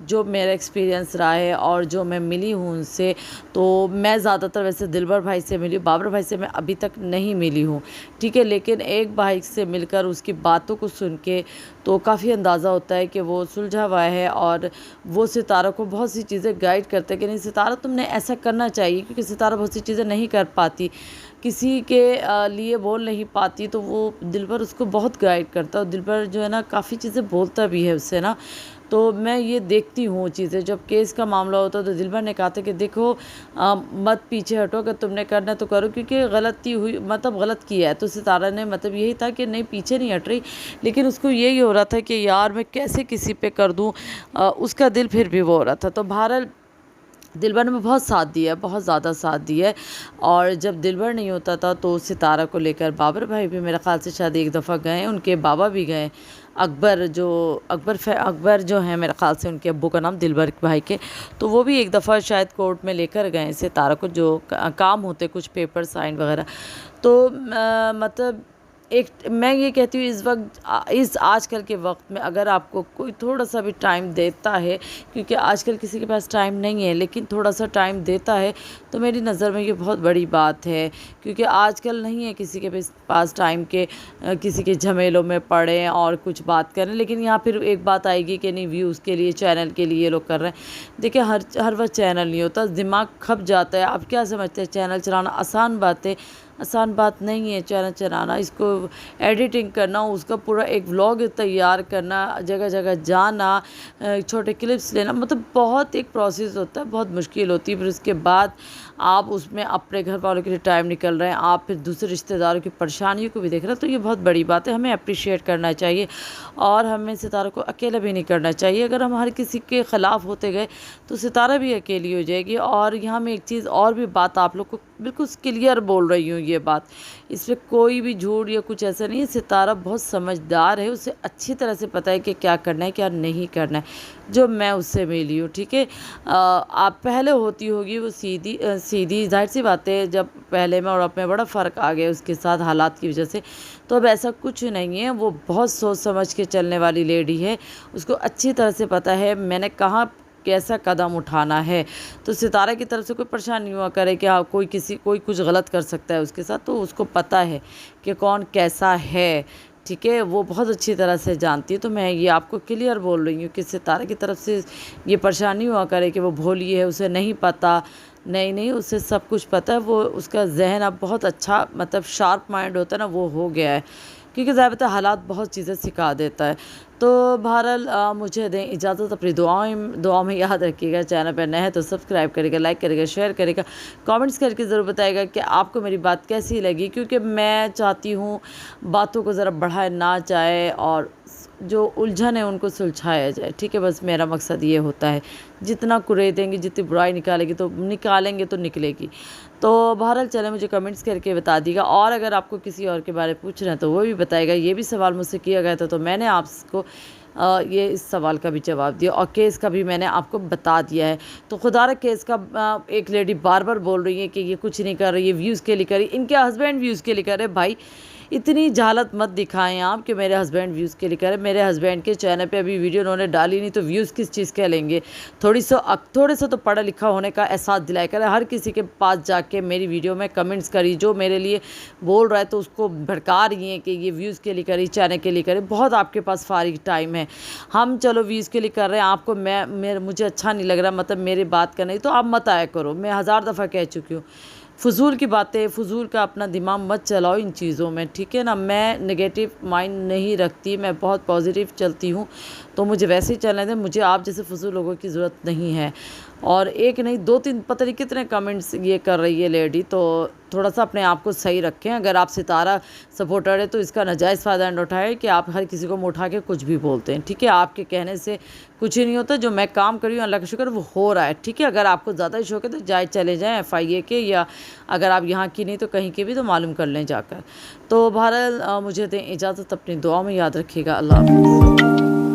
جو میرا ایکسپیرینس رہا ہے اور جو میں ملی ہوں ان سے، تو میں زیادہ تر ویسے دلبر بھائی سے ملی ہوں، بابر بھائی سے میں ابھی تک نہیں ملی ہوں، ٹھیک ہے، لیکن ایک بھائی سے مل کر اس کی باتوں کو سن کے تو کافی اندازہ ہوتا ہے کہ وہ سلجھا ہوا ہے، اور وہ ستارہ کو بہت سی چیزیں گائیڈ کرتے ہیں کہ نہیں ستارہ تم نے ایسا کرنا چاہیے، کیونکہ ستارہ بہت سی چیزیں نہیں کر پاتی، کسی کے لیے بول نہیں پاتی، تو وہ دلبر اس کو بہت گائیڈ کرتا ہے، اور دلبر جو ہے نا کافی چیزیں بولتا بھی ہے اس سے نا، تو میں یہ دیکھتی ہوں چیزیں، جب کیس کا معاملہ ہوتا ہے تو دلبر نے کہا تھا کہ دیکھو مت پیچھے ہٹو، اگر تم نے کرنا تو کرو، کیونکہ غلطی ہوئی مطلب غلط کیا ہے، تو ستارہ نے مطلب یہی تھا کہ نہیں پیچھے نہیں ہٹ رہی، لیکن اس کو یہی ہو رہا تھا کہ یار میں کیسے کسی پہ کر دوں، اس کا دل پھر بھی وہ ہو رہا تھا، تو بہرحال دلبر نے بہت ساتھ دیا ہے، بہت زیادہ ساتھ دیا ہے، اور جب دلبر نہیں ہوتا تھا تو ستارہ کو لے کر بابر بھائی بھی میرے خیال سے شاید ایک دفعہ گئے، ان کے بابا بھی گئے، اکبر جو ہیں میرے خیال سے ان کے ابو کا نام دلبر بھائی کے، تو وہ بھی ایک دفعہ شاید کورٹ میں لے کر گئے ستارہ کو، جو کام ہوتے کچھ پیپر سائن وغیرہ، تو مطلب میں یہ کہتی ہوں اس وقت آج کل کے وقت میں اگر آپ کو کوئی تھوڑا سا بھی ٹائم دیتا ہے، کیونکہ آج کل کسی کے پاس ٹائم نہیں ہے، لیکن تھوڑا سا ٹائم دیتا ہے تو میری نظر میں یہ بہت بڑی بات ہے، کیونکہ آج کل نہیں ہے کسی کے پاس ٹائم کے کسی کے جھمیلوں میں پڑیں اور کچھ بات کریں، لیکن یہاں پھر ایک بات آئے گی کہ نہیں ویوز کے لیے چینل کے لیے یہ لوگ کر رہے ہیں، دیکھیں ہر وقت چینل نہیں ہوتا، دماغ کھپ جاتا ہے، آپ کیا سمجھتے ہیں چینل چلانا آسان بات ہے؟ آسان بات نہیں ہے چینل چلانا، اس کو ایڈیٹنگ کرنا، اس کا پورا ایک ولاگ تیار کرنا، جگہ جگہ جانا، چھوٹے کلپس لینا، مطلب بہت ایک پروسیس ہوتا ہے، بہت مشکل ہوتی ہے، پھر اس کے بعد آپ اس میں اپنے گھر والوں کے لیے ٹائم نکل رہے ہیں، آپ پھر دوسرے رشتہ داروں کی پریشانیوں کو بھی دیکھ رہے ہیں، تو یہ بہت بڑی بات ہے، ہمیں اپریشیٹ کرنا چاہیے، اور ہمیں ستارہ کو اکیلا بھی نہیں کرنا چاہیے، اگر ہم ہر کسی کے خلاف ہوتے گئے تو ستارہ بھی اکیلی ہو جائے گی، اور یہاں میں ایک چیز اور بھی بات آپ لوگ کو بالکل کلیئر بول رہی ہوں، یہ بات اس میں کوئی بھی جھوٹ یا کچھ ایسا نہیں ہے، ستارہ بہت سمجھدار ہے، اسے اچھی طرح سے پتہ ہے کہ کیا کرنا ہے کیا نہیں کرنا ہے، جو میں اس سے ملی ہوں، ٹھیک ہے، آپ پہلے ہوتی ہوگی وہ سیدھی ظاہر سی بات ہے، جب پہلے میں اور اب میں بڑا فرق آ گیا اس کے ساتھ حالات کی وجہ سے، تو اب ایسا کچھ نہیں ہے، وہ بہت سوچ سمجھ کے چلنے والی لیڈی ہے، اس کو اچھی طرح سے پتہ ہے میں نے کہاں کیسا قدم اٹھانا ہے، تو ستارہ کی طرف سے کوئی پریشان نہیں ہوا کرے کہ کوئی کچھ غلط کر سکتا ہے اس کے ساتھ، تو اس کو پتہ ہے کہ کون کیسا ہے، ٹھیک ہے، وہ بہت اچھی طرح سے جانتی ہے، تو میں یہ آپ کو کلیئر بول رہی ہوں کہ ستارہ کی طرف سے یہ پریشانی ہوا کرے کہ وہ بھولی ہے، اسے نہیں پتہ، نہیں اسے سب کچھ پتہ ہے، وہ اس کا ذہن اب بہت اچھا مطلب شارپ مائنڈ ہوتا ہے نا، وہ ہو گیا ہے، کیونکہ ضابطہ حالات بہت چیزیں سکھا دیتا ہے، تو بہرحال مجھے دیں اجازت، اپنی دعاؤں میں یاد رکھیے گا، چینل پہ نئے ہیں تو سبسکرائب کرے گا، لائک کرے گا، شیئر کرے گا، کامنٹس کر کے ضرور بتائے گا کہ آپ کو میری بات کیسی لگی، کیونکہ میں چاہتی ہوں باتوں کو ذرا بڑھایا نہ جائے، اور جو الجھن ہے ان کو سلجھایا جائے، ٹھیک ہے، بس میرا مقصد یہ ہوتا ہے، جتنا دیں گے، جتنی برائی نکالیں گے تو نکلے گی، تو بہرحال چلیں مجھے کمنٹس کر کے بتا دیے گا، اور اگر آپ کو کسی اور کے بارے میں پوچھ رہے ہیں تو وہ بھی بتائے گا، یہ بھی سوال مجھ سے کیا گیا تھا تو میں نے آپ کو یہ اس سوال کا بھی جواب دیا، اور کیس کا بھی میں نے آپ کو بتا دیا ہے، تو خدا را کیس کا ایک لیڈی بار بار بول رہی ہے کہ یہ کچھ نہیں کر رہی، یہ ویوز کے لیے کر رہی، ان کے ہسبینڈ ویوز کے لیے کر رہے، بھائی اتنی جہالت مت دکھائیں آپ کہ میرے ہسبینڈ ویوز کے لیے کر رہے، میرے ہسبینڈ کے چینل پہ ابھی ویڈیو انہوں نے ڈالی نہیں تو ویوز کس چیز کے لیں گے، تھوڑے سا تو پڑھا لکھا ہونے کا احساس دلایا کرے، ہر کسی کے پاس جا کے میری ویڈیو میں کمنٹس کری، جو میرے لیے بول رہا ہے تو اس کو بھڑکا رہی ہیں کہ یہ ویوز کے لیے کری، چینل کے لیے کری، بہت آپ کے پاس فارغ ٹائم ہے، ہم چلو ویوز کے لیے کر رہے ہیں، آپ کو مجھے اچھا نہیں لگ رہا مطلب میری بات کرنا، تو آپ مت آیا کرو، میں 1000 دفعہ کہہ چکی ہوں، فضول کی باتیں، فضول کا اپنا دماغ مت چلاؤ ان چیزوں میں، ٹھیک ہے نا، میں نگیٹو مائنڈ نہیں رکھتی، میں بہت پازیٹیو چلتی ہوں، تو مجھے ویسے ہی چلنے دیں، مجھے آپ جیسے فضول لوگوں کی ضرورت نہیں ہے، اور ایک نہیں 2-3 پتہ نہیں کتنے کمنٹس یہ کر رہی ہے لیڈی، تو تھوڑا سا اپنے آپ کو صحیح رکھیں، اگر آپ ستارہ سپورٹر ہے تو اس کا ناجائز فائدہ نہ اٹھائے کہ آپ ہر کسی کو منہ اٹھا کے کچھ بھی بولتے ہیں، ٹھیک ہے، آپ کے کہنے سے کچھ ہی نہیں ہوتا، جو میں کام کر رہی ہوں اللہ کا شکر وہ ہو رہا ہے، ٹھیک ہے، اگر آپ کو زیادہ شوق ہے تو چلے جائیں FIA کے، یا اگر آپ یہاں کی نہیں تو کہیں کے بھی تو معلوم کر لیں جا کر، تو بہرحال مجھے دیں اجازت، اپنی دعا میں یاد رکھیے گا، اللہ حافظ۔